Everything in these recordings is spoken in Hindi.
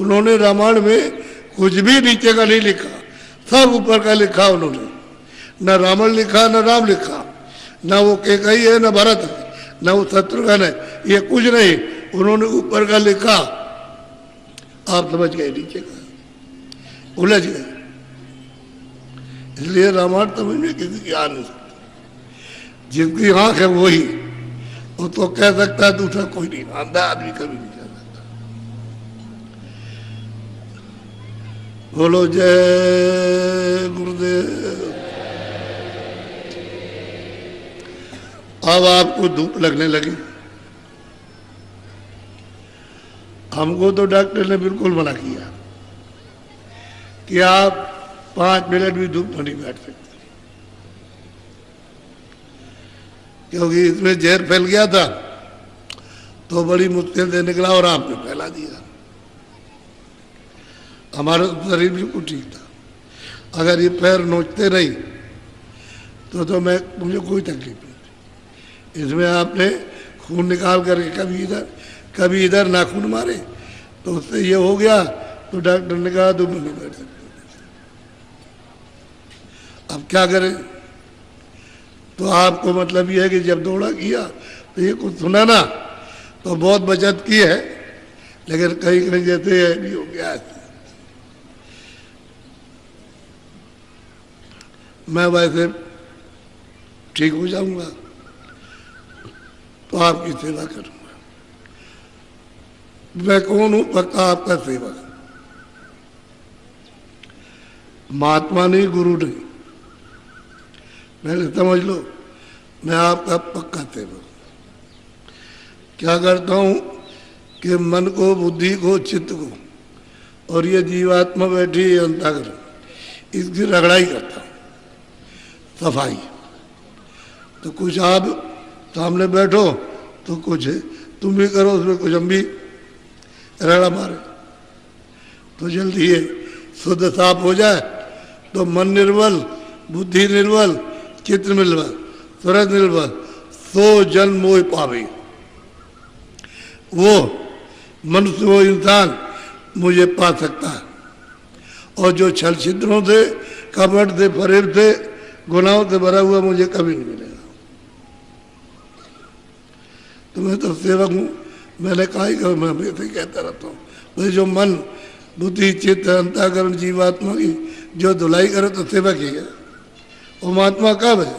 उन्होंने रामायण में कुछ भी नीचे का नहीं लिखा, सब ऊपर का लिखा उन्होंने। न रावण लिखा, न राम लिखा, न वो कैकेयी है, न भरत है, न वो शत्रुघ्न है, ये कुछ नहीं, उन्होंने ऊपर का लिखा। आप समझ गए नीचे का, उलझ गए। इसलिए रामायण समझ में किसी की आ नहीं सकता। जिसकी आंख है वही, वो तो कह सकता है, दूसरा कोई नहीं, अंधा आदमी कभी नहीं कह सकता। बोलो जय गुरुदेव। अब आपको धूप लगने लगी। हमको तो डॉक्टर ने बिल्कुल मना किया कि आप 5 मिनट भी धूप में नहीं बैठ सकते, क्योंकि इसमें जहर फैल गया था, तो बड़ी मुश्किल से निकला और आपने फैला दिया। हमारा शरीर बिल्कुल ठीक था। अगर ये पैर नोचते नहीं तो मुझे कोई तकलीफ नहीं। इसमें आपने खून निकाल करके कभी इधर नाखून मारे, तो उससे ये हो गया, तो डॉक्टर ने कहा तुम नहीं बैठ सकते। अब क्या करें? तो आपको मतलब ये है कि जब दौड़ा किया तो ये कुछ सुना ना, तो बहुत बचत की है, लेकिन कहीं कहीं जैसे भी हो गया है। मैं वैसे ठीक हो जाऊंगा तो आपकी सेवा करूंगा। मैं कौन हूं? पक्का आपका सेवक, महात्मा नहीं, गुरु नहीं। पहले समझ लो, मैं आपका पक्का सेवक। क्या करता हूं कि मन को, बुद्धि को, चित्त को और ये जीवात्मा बैठी है अंतःकरण, इसकी रगड़ाई करता हूं, सफाई। तो कुछ आप सामने बैठो तो कुछ तुम भी करो, उसमें कुछ हम भी रगड़ा मारे, तो जल्दी ये शुद्ध साफ हो जाए। तो मन निर्मल, बुद्धि निर्मल, चित्त निर्मल, सूरज निर्मल, सो जन मोह पावे। वो मनुष्य, वो इंसान मुझे पा सकता है। और जो छल छिद्रों से, कपट से, फरेब से, गुनाहों से भरा हुआ मुझे कभी नहीं मिलेगा। तो मैं तो सेवक हूँ। मैंने कहा ही कहा, मैं हमेशा ही कहता रहता हूँ, भाई जो मन, बुद्धि, चित्त, अंतःकरण, जीवात्मा की जो धुलाई करे तो सेवक ही है। वो महात्मा कब है?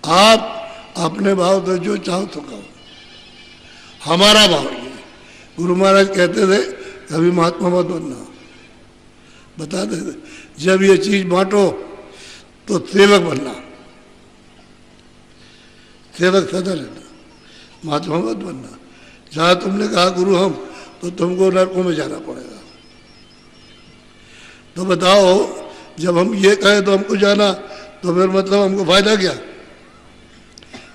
आप अपने भाव से जो चाहो तो कहो, हमारा भाव ये। गुरु महाराज कहते थे कभी महात्मा मत बनना, बताते थे जब ये चीज बांटो तो सेवक बनना, सेवक सदा रहना, महात्मा मत बनना। जहां तुमने कहा गुरु हम, तो तुमको नरकों में जाना पड़ेगा। तो बताओ, जब हम ये कहे तो हमको जाना, तो फिर मतलब हमको फायदा क्या?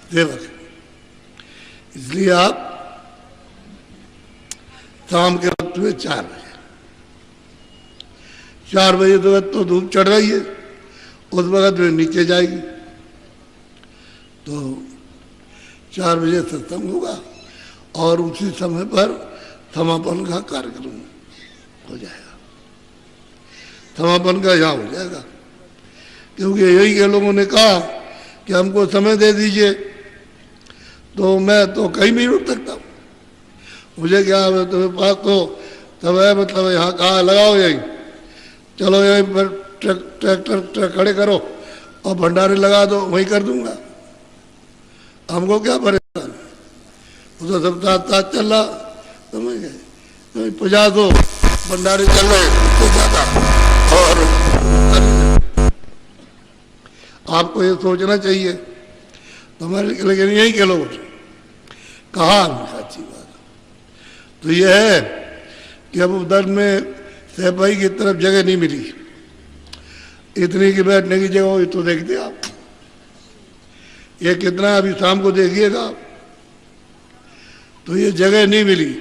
सेवक। इसलिए आप शाम के वक्त में 4 बजे तो धूप चढ़ रही है, उस वक्त में नीचे जाएगी, तो 4 बजे सत्संग होगा और उसी समय पर समापन का कार्यक्रम हो जाएगा। समापन का यहाँ हो जाएगा, क्योंकि यही के लोगों ने कहा कि हमको समय दे दीजिए, तो मैं तो कहीं नहीं रुक सकता। मुझे क्या है, तुम्हें पास तो तब है, मतलब यहाँ कहाँ लगाओ, यहीं चलो, यहीं पर ट्रैक्टर खड़े करो और भंडारे लगा दो, वहीं कर दूंगा। हमको क्या परेशान, वो तो सब साथ साथ चल रहा, समझ गए? 50 भंडारे चल रहे, उससे ज्यादा। और आपको ये सोचना चाहिए, तो हमारे लेकिन यही के लोग कहा अच्छी बात। तो ये है कि अब उधर में सहपाई की तरफ जगह नहीं मिली, इतनी की बैठने की जगह हो तो देखते आप, ये कितना अभी शाम को देखिएगा आप, तो ये जगह नहीं मिली।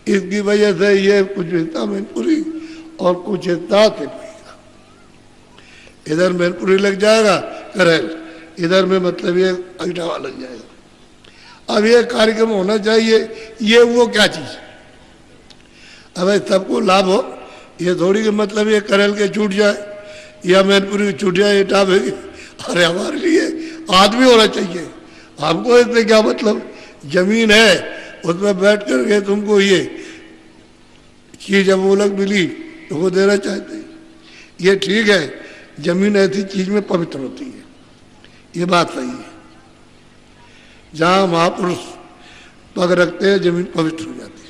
इसकी वजह से ये कुछ हिस्सा मैनपुरी और कुछ हिस्सा से पड़ेगा। इधर मैनपुरी लग जाएगा करेल, इधर में मतलब ये अगटावा लग जाएगा। अब ये कार्यक्रम होना चाहिए, ये वो क्या चीज? अब सबको लाभ हो, ये थोड़ी कि मतलब ये करल के छूट जाए या मैनपुरी छूट जाए, ये टापेगी। अरे हमारे लिए आदमी होना चाहिए, हमको इससे क्या मतलब, जमीन है उसमें बैठ करके तुमको ये चीज अमूलक मिली तो वो देना चाहते, ये ठीक है। जमीन ऐसी चीज में पवित्र होती है, ये बात सही है। जहाँ महापुरुष पग रखते हैं जमीन पवित्र हो जाती है,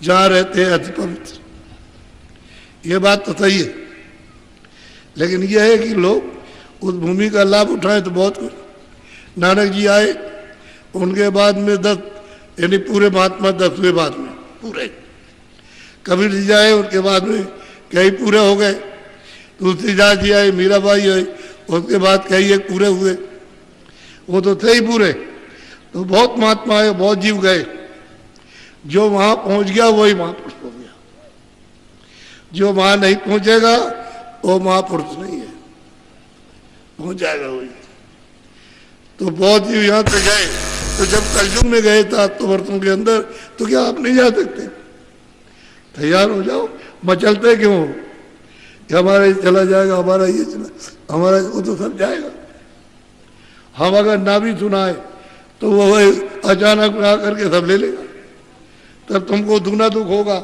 जहाँ रहते हैं अति पवित्र, ये बात तो सही है। लेकिन यह है कि लोग उस भूमि का लाभ उठाएं तो बहुत कुछ। नानक जी आए, उनके बाद में 10 यानी पूरे महात्मा 10वें बाद में पूरे, कबीर जी आए उनके बाद में कई पूरे हो गए, तुलसीदास जी आए, मीराबाई आई, उसके बाद कई एक पूरे हुए, वो तो थे ही पूरे। तो बहुत महात्मा आए, बहुत जीव गए, जो वहां पहुंच गया वही महापुरुष हो गया, जो वहां नहीं पहुंचेगा वो महापुरुष नहीं है, पहुंच जाएगा वही। तो बहुत जीव यहां से गए, तो जब कलयुग में गए था तो वर्षों के अंदर, तो क्या आप नहीं जा सकते? तैयार हो जाओ, मचलते क्यों हो कि हमारा ये चला जाएगा, हमारा ये चला, हमारा वो तो सब जाएगा। हम अगर ना भी सुनाए तो वो अचानक में आकर के सब ले लेगा, तब तुमको दुगना दुख होगा।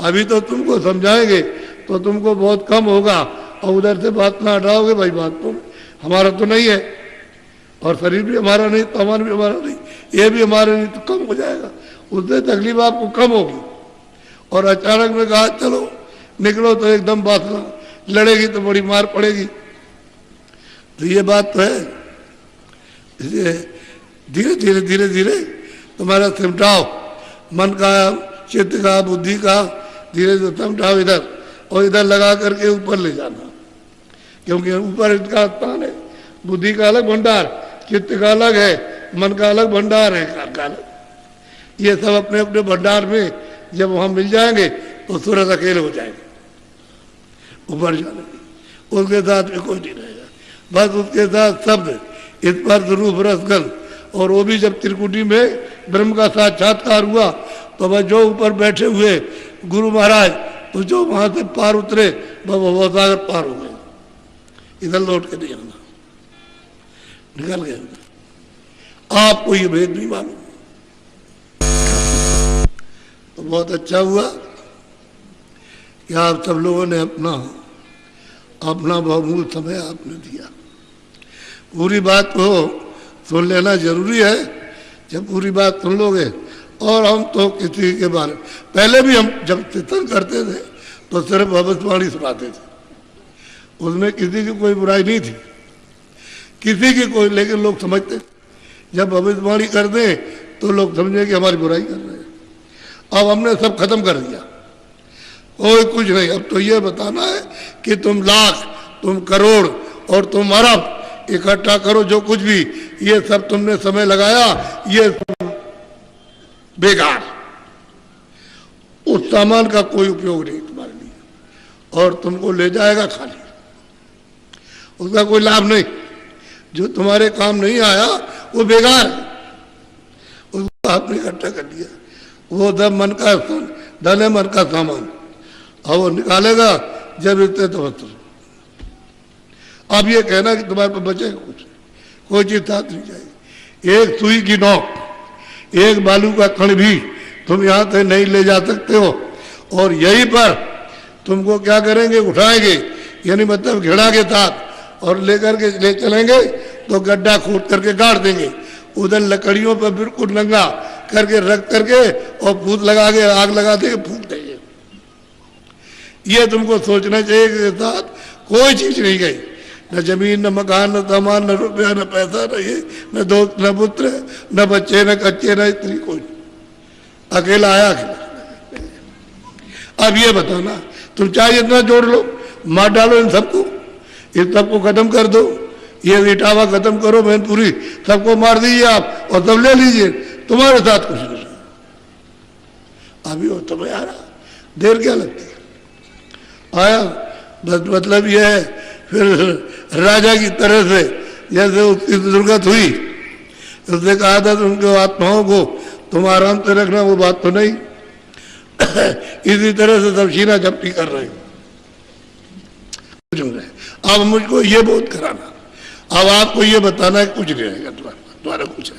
अभी तो तुमको समझाएंगे तो तुमको बहुत कम होगा, और उधर से बात ना हटाओगे, भाई बात तो हमारा तो नहीं है, और शरीर भी हमारा नहीं, सामान भी हमारा नहीं, ये भी हमारा नहीं, तो कम हो जाएगा, उससे तकलीफ आपको कम होगी। और अचानक में कहा चलो निकलो तो एकदम बात लड़ेगी तो बड़ी मार पड़ेगी। तो ये बात तो है, इसलिए धीरे धीरे धीरे धीरे तुम्हारा सिमटाओ, मन का, चित्त का, बुद्धि का धीरे धीरे सिमटाओ इधर, और इधर लगा करके ऊपर ले जाना, क्योंकि ऊपर इसका स्थान है। बुद्धि का अलग भंडार, चित्त का अलग है, मन का अलग भंडार है, का अलग। ये सब अपने अपने भंडार में जब वहां मिल जाएंगे तो सूरज अकेले हो जाएंगे ऊपर जाने, उसके साथ में कोई नहीं रहेगा, बस उसके साथ शब्द, स्पर्श, रूप, रस, गंध। और वो भी जब त्रिकुटी में ब्रह्म का साक्षात्कार हुआ तो वह जो ऊपर बैठे हुए गुरु महाराज, तो जो वहां से पार उतरे वह सागर पार हो गए, इधर लौट के नहीं आना, निकल गए। आपको ये भेद नहीं मालूम, तो बहुत अच्छा हुआ कि आप सब लोगों ने अपना बहुमूल्य समय आपने दिया। पूरी बात को सुन लेना जरूरी है, जब पूरी बात सुन लोगे। और हम तो किसी के बारे में, पहले भी हम जब चिंतन करते थे तो सिर्फ भविष्यवाणी सुनाते थे, उसमें किसी की कोई बुराई नहीं थी, किसी की कोई, लेकिन लोग समझते जब भविष्यवाणी कर दें तो लोग समझे कि हमारी बुराई कर रहे हैं। अब हमने सब खत्म कर दिया, कोई कुछ नहीं। अब तो ये बताना है कि तुम लाख, तुम करोड़ और तुम अरब इकट्ठा करो, जो कुछ भी ये सब तुमने समय लगाया, ये सब बेकार, उस सामान का कोई उपयोग नहीं तुम्हारे लिए, और तुमको ले जाएगा खाली, उसका कोई लाभ नहीं। जो तुम्हारे काम नहीं आया वो बेकार है, उसको आपने इकट्ठा कर दिया। वो धन है मन का सामान, और वो निकालेगा जब इतने तो वस्त्र। अब ये कहना कि तुम्हारे पास बचेगा कुछ, कोई चीज साथ नहीं जाएगी। एक सुई की नोक, एक बालू का कण भी तुम यहां से नहीं ले जा सकते हो, और यहीं पर तुमको क्या करेंगे, उठाएंगे, यानी मतलब घिड़ा के साथ, और लेकर के ले चलेंगे तो गड्ढा खोद करके गाड़ देंगे, उधर लकड़ियों पर बिल्कुल नंगा करके रख करके और फूट लगा के आग लगा देंगे, फूक देंगे। ये तुमको सोचना चाहिए कि साथ कोई चीज नहीं गई, न जमीन, न मकान, न सामान, न रुपया, न पैसा, न ये, न दोस्त, न पुत्र, न बच्चे, न कच्चे, न स्त्री, कोई अकेला आया, अकेला। अब ये बताना, तुम चाहे इतना जोड़ लो, मार डालो इन सबको, इन सबको खत्म कर दो, ये इटावा खत्म करो, मैनपुरी सबको मार दीजिए आप, और सब ले लीजिए, तुम्हारे साथ कुछ नहीं। अभी वो तुम्हें आ रहा, देर क्या लगती है, आया। बस मतलब ये है, फिर राजा की तरह से जैसे उसकी दुर्गत हुई, उसने कहा था उनके आत्माओं को तुम आराम से रखना, वो बात तो नहीं। इसी तरह से सब सीना झपटी कर रहे हो। कुछ नहीं रहे। अब मुझको ये बोध कराना, अब आपको ये बताना है कुछ नहीं रहेगा तुम्हारा कुछ है।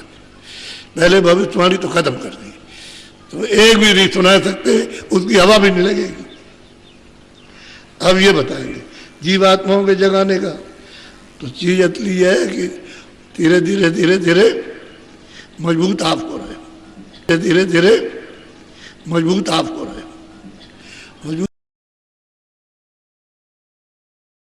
पहले भविष्यवाणी तो खत्म कर दी, तो एक भी नहीं सुना सकते, उसकी हवा भी नहीं लगेगी। अब ये बताएंगे जीवात्माओं के जगाने का, तो चीज असली है कि धीरे धीरे धीरे धीरे मजबूत आप हो रहे, धीरे धीरे मजबूत आप हो रहे।